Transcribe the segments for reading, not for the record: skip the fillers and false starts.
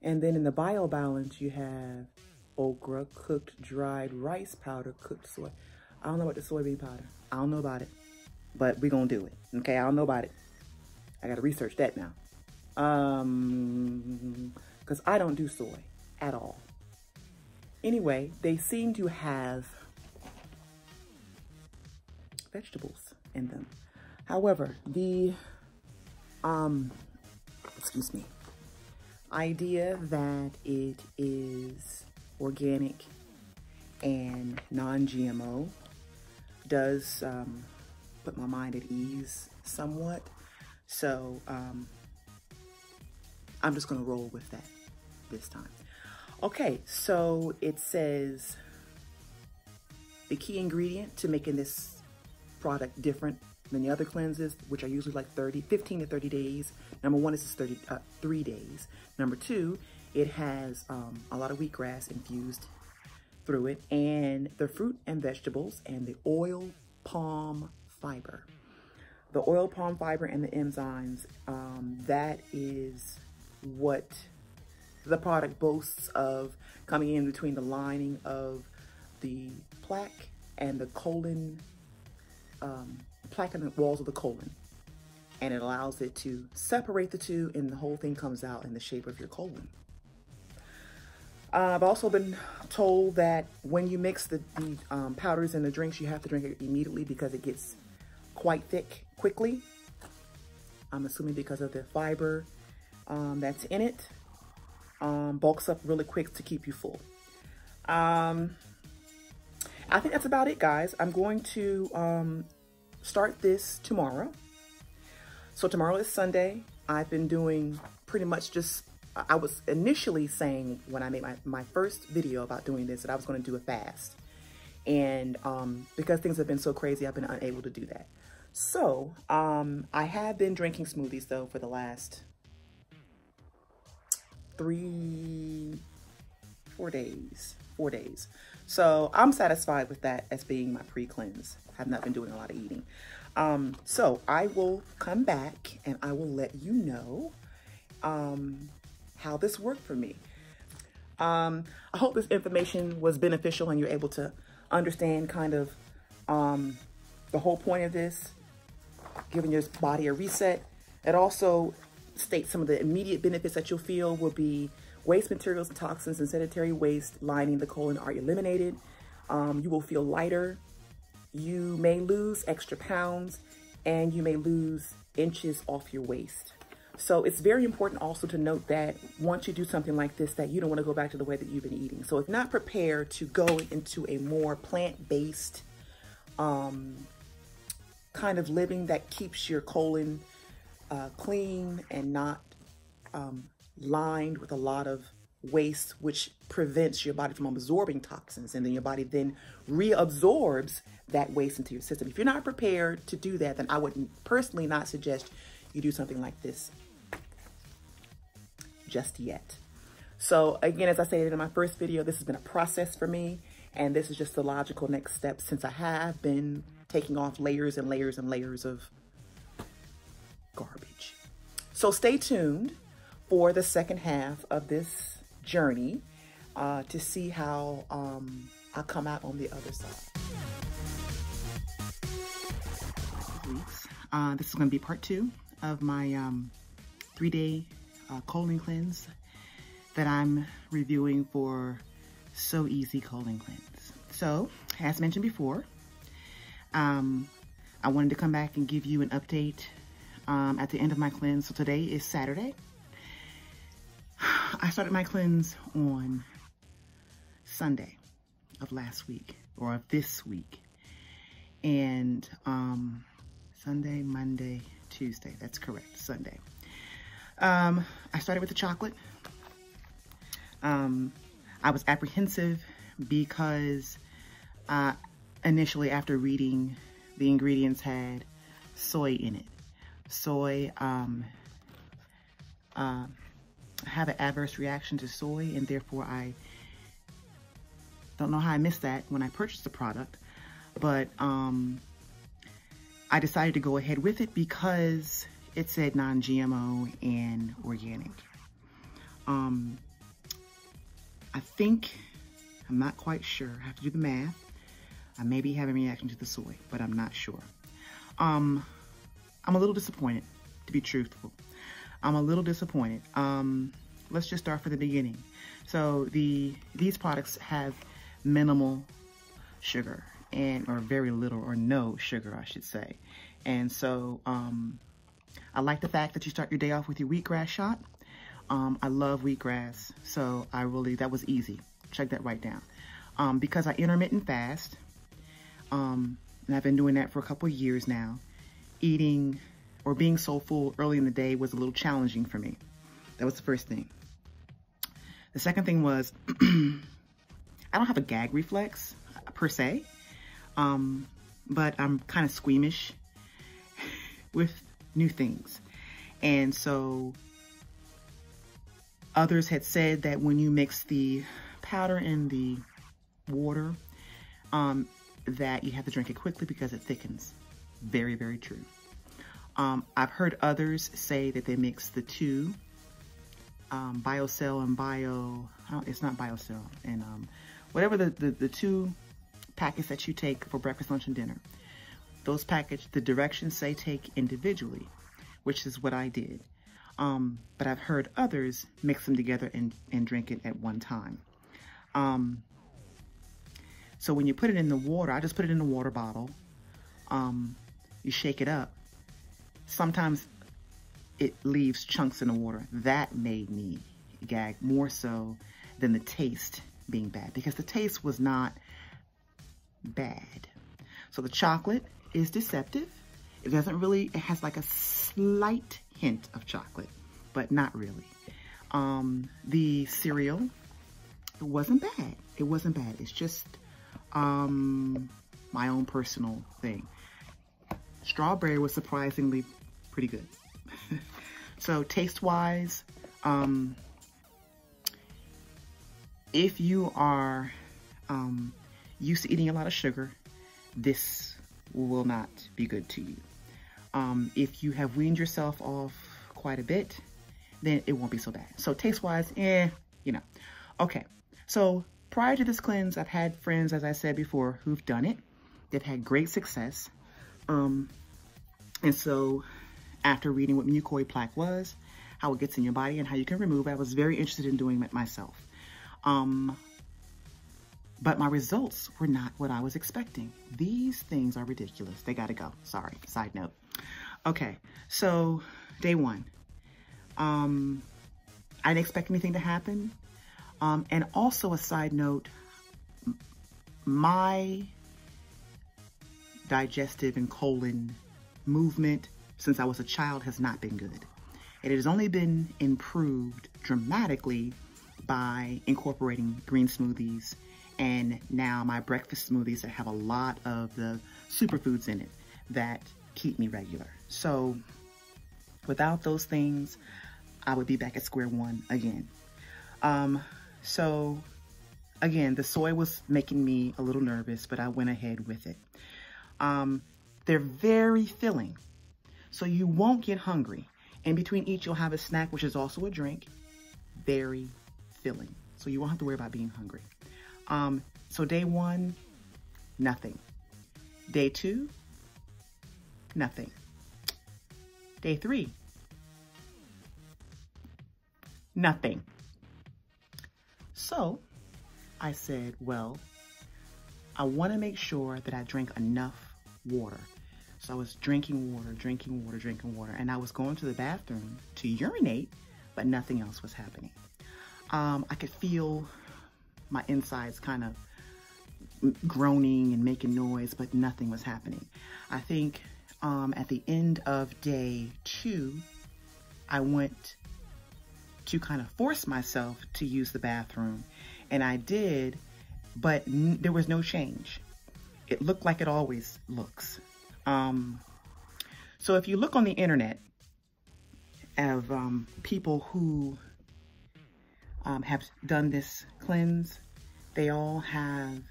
And then in the bio balance, you have okra, cooked dried rice powder, cooked soy. I don't know about the soybean powder. I don't know about it, but we're gonna do it. Okay, I don't know about it. I gotta research that now. Because I don't do soy at all. Anyway, they seem to have vegetables in them. However, the excuse me, idea that it is organic and non-GMO does put my mind at ease somewhat. So I'm just gonna roll with that this time. Okay, so it says the key ingredient to making this product different than the other cleanses, which are usually like 15 to 30 days. Number one is 3 days. Number two, it has a lot of wheatgrass infused through it, and the fruit and vegetables, and the oil palm fiber. The oil palm fiber and the enzymes, that is what the product boasts of coming in between the lining of the plaque and the colon, plaque in the walls of the colon. And it allows it to separate the two, and the whole thing comes out in the shape of your colon. I've also been told that when you mix the powders in the drinks, you have to drink it immediately because it gets quite thick quickly. I'm assuming because of the fiber that's in it. Bulks up really quick to keep you full. I think that's about it, guys. I'm going to start this tomorrow. So tomorrow is Sunday. I've been doing pretty much just, I was initially saying when I made my first video about doing this that I was going to do a fast. And because things have been so crazy, I've been unable to do that. So I have been drinking smoothies though for the last 4 days. So I'm satisfied with that as being my pre-cleanse. I have not been doing a lot of eating. So I will come back and I will let you know how this worked for me. I hope this information was beneficial and you're able to understand kind of the whole point of this, giving your body a reset. It also states some of the immediate benefits that you'll feel will be waste materials and toxins and sedentary waste lining the colon are eliminated. You will feel lighter. You may lose extra pounds, and you may lose inches off your waist. So it's very important also to note that once you do something like this, that you don't want to go back to the way that you've been eating. So if not prepared to go into a more plant-based kind of living that keeps your colon clean and not lined with a lot of waste, which prevents your body from absorbing toxins, and then your body then reabsorbs that waste into your system. If you're not prepared to do that, then I would personally not suggest you do something like this just yet. So again, as I stated in my first video, this has been a process for me, and this is just the logical next step since I have been taking off layers and layers and layers of garbage. So stay tuned for the second half of this journey to see how I come out on the other side. Leeks. This is going to be part 2 of my 3-day colon cleanse that I'm reviewing for So Easy Colon Cleanse. So, as mentioned before, I wanted to come back and give you an update at the end of my cleanse. So today is Saturday. I started my cleanse on Sunday of last week, or of this week. And Sunday, Monday, Tuesday, that's correct, Sunday. I started with the chocolate. I was apprehensive because initially after reading the ingredients had soy in it. Soy, I have an adverse reaction to soy, and therefore I don't know how I missed that when I purchased the product, but I decided to go ahead with it because it said non-GMO and organic. I think, I'm not quite sure. I have to do the math. I may be having a reaction to the soy, but I'm not sure. I'm a little disappointed, to be truthful. I'm a little disappointed. Let's just start from the beginning. So these products have minimal sugar, or very little or no sugar, I should say. And so I like the fact that you start your day off with your wheatgrass shot. I love wheatgrass, so that was easy. Check that right down. Because I intermittent fast, and I've been doing that for a couple of years now, eating or being so full early in the day was a little challenging for me. That was the first thing. The second thing was, I don't have a gag reflex per se, but I'm kind of squeamish with new things. And so others had said that when you mix the powder and the water, that you have to drink it quickly because it thickens. Very, very true. I've heard others say that they mix the two, BioCell and it's not BioCell, and whatever the two packets that you take for breakfast, lunch, and dinner. Those packets, the directions say take individually, which is what I did. But I've heard others mix them together and drink it at one time. So when you put it in the water, I just put it in a water bottle. You shake it up. Sometimes it leaves chunks in the water. That made me gag more so than the taste being bad, because the taste was not bad. So the chocolate is deceptive. It has like a slight hint of chocolate, but not really. The cereal, it wasn't bad. It wasn't bad. It's just my own personal thing. Strawberry was surprisingly pretty good. So taste-wise, if you are used to eating a lot of sugar, this will not be good to you. If you have weaned yourself off quite a bit, then it won't be so bad. So taste-wise, you know. Okay, so prior to this cleanse, I've had friends, as I said before, who've done it. They've had great success. And so after reading what mucoid plaque was, how it gets in your body, and how you can remove it, I was very interested in doing it myself. But my results were not what I was expecting. These things are ridiculous. They gotta go. Sorry, side note. Okay, so day one. I didn't expect anything to happen. And also a side note, my digestive and colon movement since I was a child has not been good. It has only been improved dramatically by incorporating green smoothies and now my breakfast smoothies that have a lot of the superfoods in it that keep me regular. So without those things, I would be back at square one again. So again, the soy was making me a little nervous, but I went ahead with it. They're very filling, so you won't get hungry. In between each, you'll have a snack, which is also a drink. Very filling, so you won't have to worry about being hungry. So day one, nothing. Day two, nothing. Day three, nothing. So I said, well, I want to make sure that I drink enough water. So I was drinking water, drinking water, drinking water, and I was going to the bathroom to urinate, but nothing else was happening. I could feel my insides kind of groaning and making noise, but nothing was happening. I think at the end of day two, I went to kind of force myself to use the bathroom, and I did, but there was no change. It looked like it always looks. So if you look on the internet of people who have done this cleanse, they all have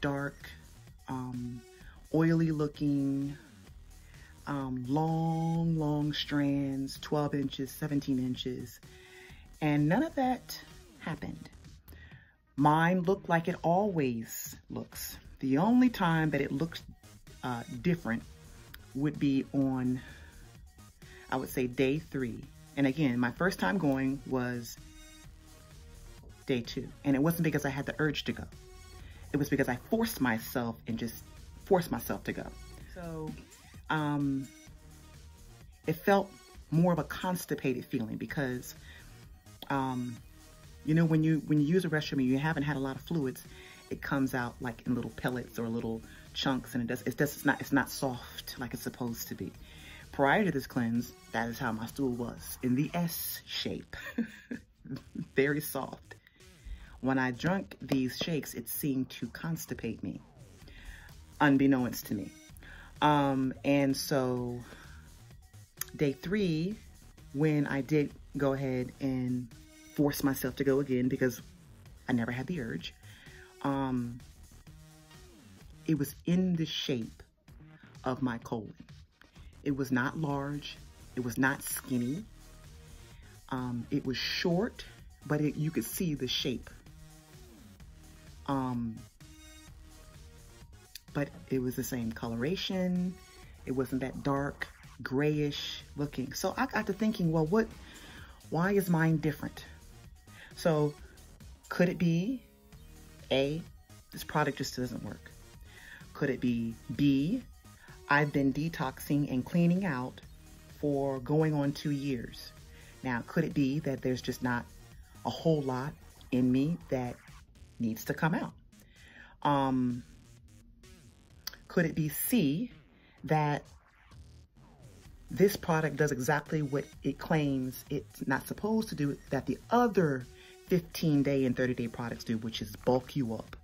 dark, oily looking, long strands, 12 inches, 17 inches. And none of that happened. Mine looked like it always looks. The only time that it looks different would be on, I would say, day 3. And again, my first time going was day 2. And it wasn't because I had the urge to go. It was because I forced myself and just forced myself to go. So it felt more of a constipated feeling because, you know, when you use a restroom and you haven't had a lot of fluids, it comes out like in little pellets or little chunks, and it's not soft like it's supposed to be. Prior to this cleanse, that is how my stool was, in the S shape, very soft. When I drank these shakes, it seemed to constipate me, unbeknownst to me. And so day 3, when I did go ahead and force myself to go again because I never had the urge, it was in the shape of my colon. It was not large. It was not skinny. It was short, but you could see the shape. But it was the same coloration. It wasn't that dark, grayish looking. So I got to thinking, well, why is mine different? So could it be A, this product just doesn't work? Could it be B, I've been detoxing and cleaning out for going on 2 years? Now, could it be that there's just not a whole lot in me that needs to come out? Could it be C, that this product does exactly what it claims it's not supposed to do, that the other 15-day and 30-day products do, which is bulk you up,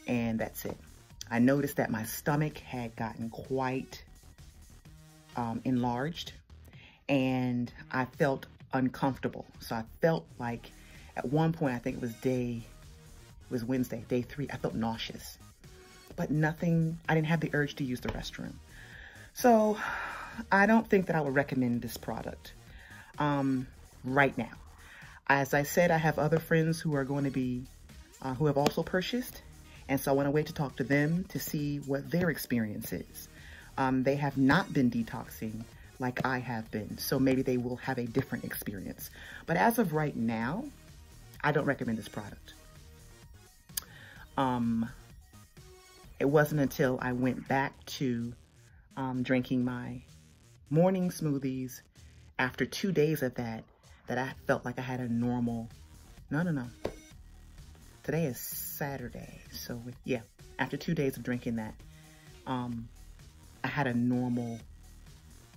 and that's it? I noticed that my stomach had gotten quite enlarged, and I felt uncomfortable. So I felt like at one point, I think it was Wednesday, day 3, I felt nauseous, but nothing, I didn't have the urge to use the restroom. So I don't think that I would recommend this product right now. As I said, I have other friends who are going to be, who have also purchased. And so I want to wait to talk to them to see what their experience is. They have not been detoxing like I have been, so maybe they will have a different experience. But as of right now, I don't recommend this product. It wasn't until I went back to drinking my morning smoothies after 2 days of that I felt like I had a normal, no. Today is Saturday, so yeah, after 2 days of drinking that, I had a normal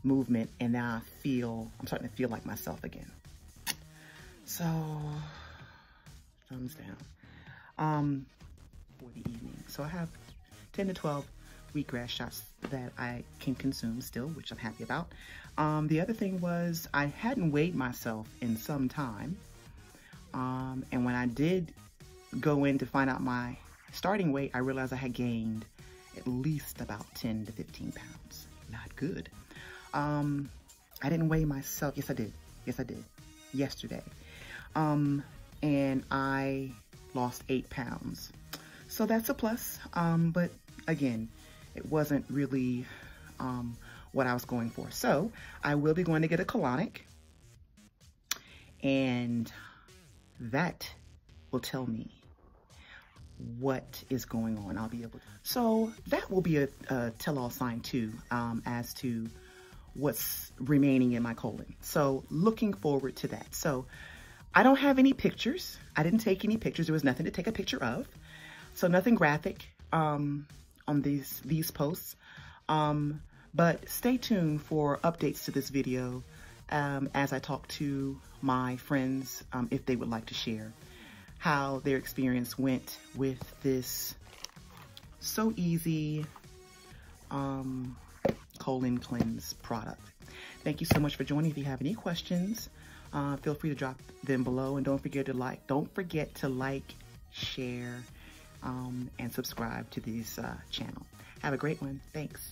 movement, and now I'm starting to feel like myself again. So, thumbs down for the evening. So I have 10 to 12 wheatgrass shots that I can consume still, which I'm happy about. The other thing was I hadn't weighed myself in some time, and when I did go in to find out my starting weight, I realized I had gained at least about 10 to 15 pounds. Not good. I didn't weigh myself. Yes, I did. Yes, I did. Yesterday. And I lost 8 pounds. So that's a plus. But again, it wasn't really what I was going for. So I will be going to get a colonic, and that will tell me what is going on. I'll be able to. So that will be a tell-all sign too, as to what's remaining in my colon. So looking forward to that. So I don't have any pictures. I didn't take any pictures. There was nothing to take a picture of. So nothing graphic on these posts. But stay tuned for updates to this video as I talk to my friends, if they would like to share how their experience went with this so easy colon cleanse product. Thank you so much for joining. If you have any questions, feel free to drop them below, and don't forget to like, share, and subscribe to this channel. Have a great one. Thanks.